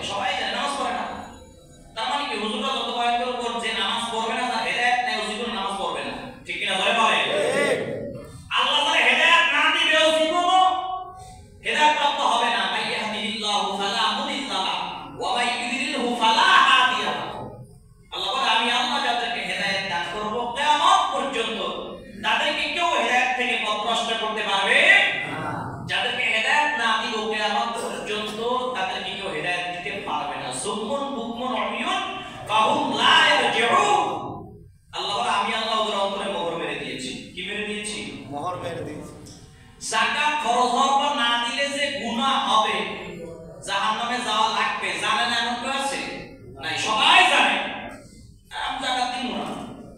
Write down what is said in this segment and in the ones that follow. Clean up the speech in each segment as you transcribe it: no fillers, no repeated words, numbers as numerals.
সবাই জানে নামাজ পড়ে না, তার মানে কি হুজুররা যত যাকাত ফরজ হওয়ার পর না দিলে যে গুনাহ হবে, জাহান্নামে যাওয়া লাগবে, জানে না এমন কেউ আছে? নাই, সবাই জানে। আমি যাকাত দিব না,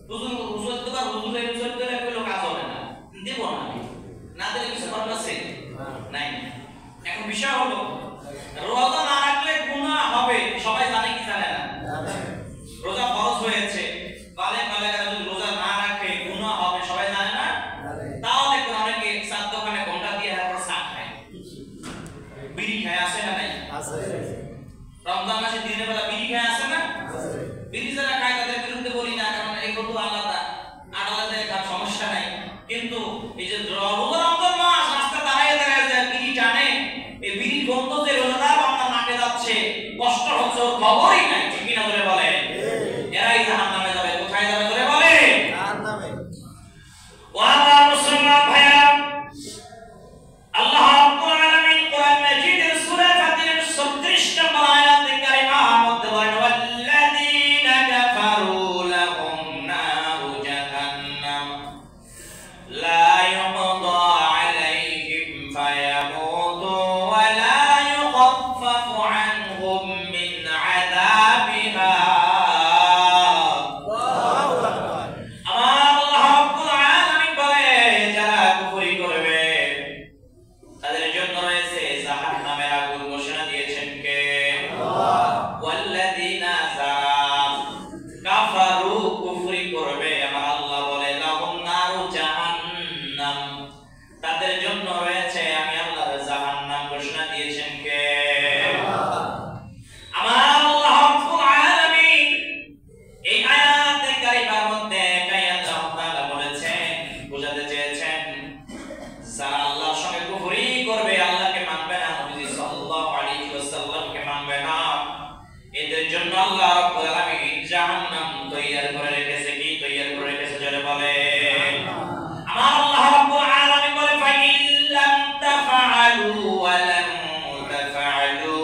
হুজুর তো আর হুজুরের চরিত্রে কইলো কাজ হবে না, দেব না, না দিলে কিছু করার আছে নাই। এখন বিষয় হলো রোজা না রাখলে গুনাহ হবে, সবাই জানে কি জানে না? রোজা ফরজ হয়েছে, বালেগা যদি রোজা না রাখে গুনাহ হবে, সবাই জানে না? তাহলে অনেকে চার দোকানে ঘন্টা দিয়ে তারপর চা খায়, বিড়ি খায়, আসে না? নাই, রমজান মাসে দিনের বেলা বিড়ি খায়, আসে না? বিড়ি যারা খায় তাদের বিরুদ্ধে বলি না, কারণ এগুলো তো আলাদা, আলাদা খাওয়ার সমস্যা নাই। কিন্তু এই যে রমজান মাস রাস্তা দাঁড়ায় যে বিড়ি টানে, এই বিড়ি গন্ধ যে রোজাদার আপনার নাকে যাচ্ছে, কষ্ট হচ্ছে, ওর খবরই নাই, ঠিক কিনা বলে বলে? এরাই জাহান্নামে যাবে। কোথায় যাবে বলে বলে? জাহান্নামে। ওয়ালা মুসলমান ভাইরা, আল্লাহ রাব্বুল আলামিন কোরআন মাজিদের সূরা ফাতিরের 36 নম্বর আয়াতে কারিমার মধ্যে বলেন, ওয়াল্লাযীনা কাফারু লাহুম নারু জাহান্নাম লা ইউকদা আলাইহিম ফায়ামুতু ওয়া লা ইউখাফফাফু আনহুম মিন আযাবিহা। তাদের জন্য রয়েছে, আমি আল্লাহর জাহান্নাম ঘোষণা দিয়েছেন কে? আমার আল্লাহ রাব্বুল আলামিন এই আয়াতে কারিমার মধ্যে এটাই আল্লাহ তাআলা বলেছেন, বোঝাতে চেয়েছেন যারা আল্লাহর সঙ্গে কুফরি করবে, আল্লাহকে মানবে না, নবী সাল্লাল্লাহু আলাইহি ওয়াসাল্লামকে মানবে না, এদের জন্য আল্লাহ রাব্বুল আলামিন জাহান্নাম তৈরি করে রেখেছে। কি তৈরি করে রেখেছে জোরে বলে? আমার আল্লাহ রাব্বুল আলামিন বলে, ফাইল্লাম তাফআলু ওয়া লাম তাফআলু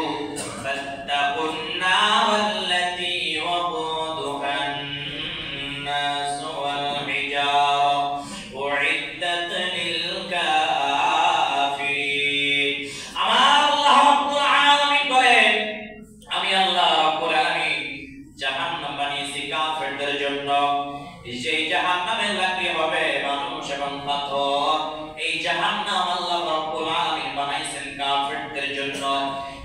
ফাত্তাকুন নারাল্লাতী ওয়াকুদুহান নাস ওয়াল হিজারা উইদ্দাত লিল কাফিরিন। আমার আল্লাহ রাব্বুল আলামিন বলে, আমি আল্লাহ রাব্বুল আলামিন জাহান্নাম বানিয়েছি কাফেরদের জন্য। সেই জাহান্নামের লাকড়ি হবে মানুষ এবং পাথর। এই জাহান্নাম আল্লাহ রাব্বুল আলামিন বানাইছেন কাফেরদের জন্য।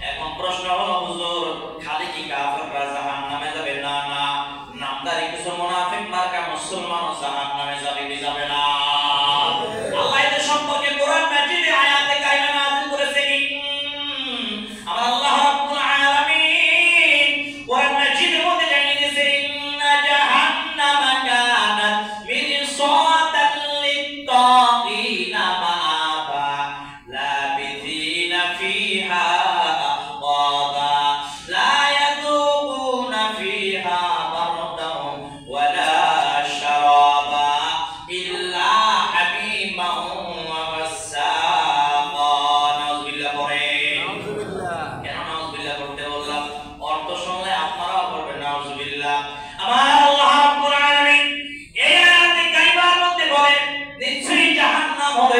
এখন প্রশ্ন হলো, হুজুর খালি কি কাফেররা জাহান্নামে যাবে? না না, নামদারি কিছু মুনাফিক মার্কা মুসলমানও জাহান্নামে যাবে কি যাবে না? আল্লাহ এদের সম্পর্কে কোরআন মাজিদে আয়াতে কারিমা নাযিল করেছে। আমার আল্লাহ রাব্বুল আলামিন কোরআন মাজিদের মধ্যে জানিয়ে দিয়েছে, ইন্না জাহান্নামা কানাত মিরসাদান লিত-তাগীনা মাআবা লাবিথিনা ফিহা আহকাবা লা ইয়াযুকুনা ফিহা বারদান ওয়ালা শারাবা ইল্লা হামীমান ওয়া গাসসাকা। নাউযুবিল্লাহ পড়ে। নাউযুবিল্লাহ। কেন নাউযুবিল্লাহ পড়তে বললাম? অর্থ শুনলে আপনারাও পড়বেন নাউযুবিল্লাহ। আমার আল্লাহ রাব্বুল আলামিন এই আয়াতে কারিমার মধ্যে বলেন, নিশ্চয়ই জাহান্নাম হবে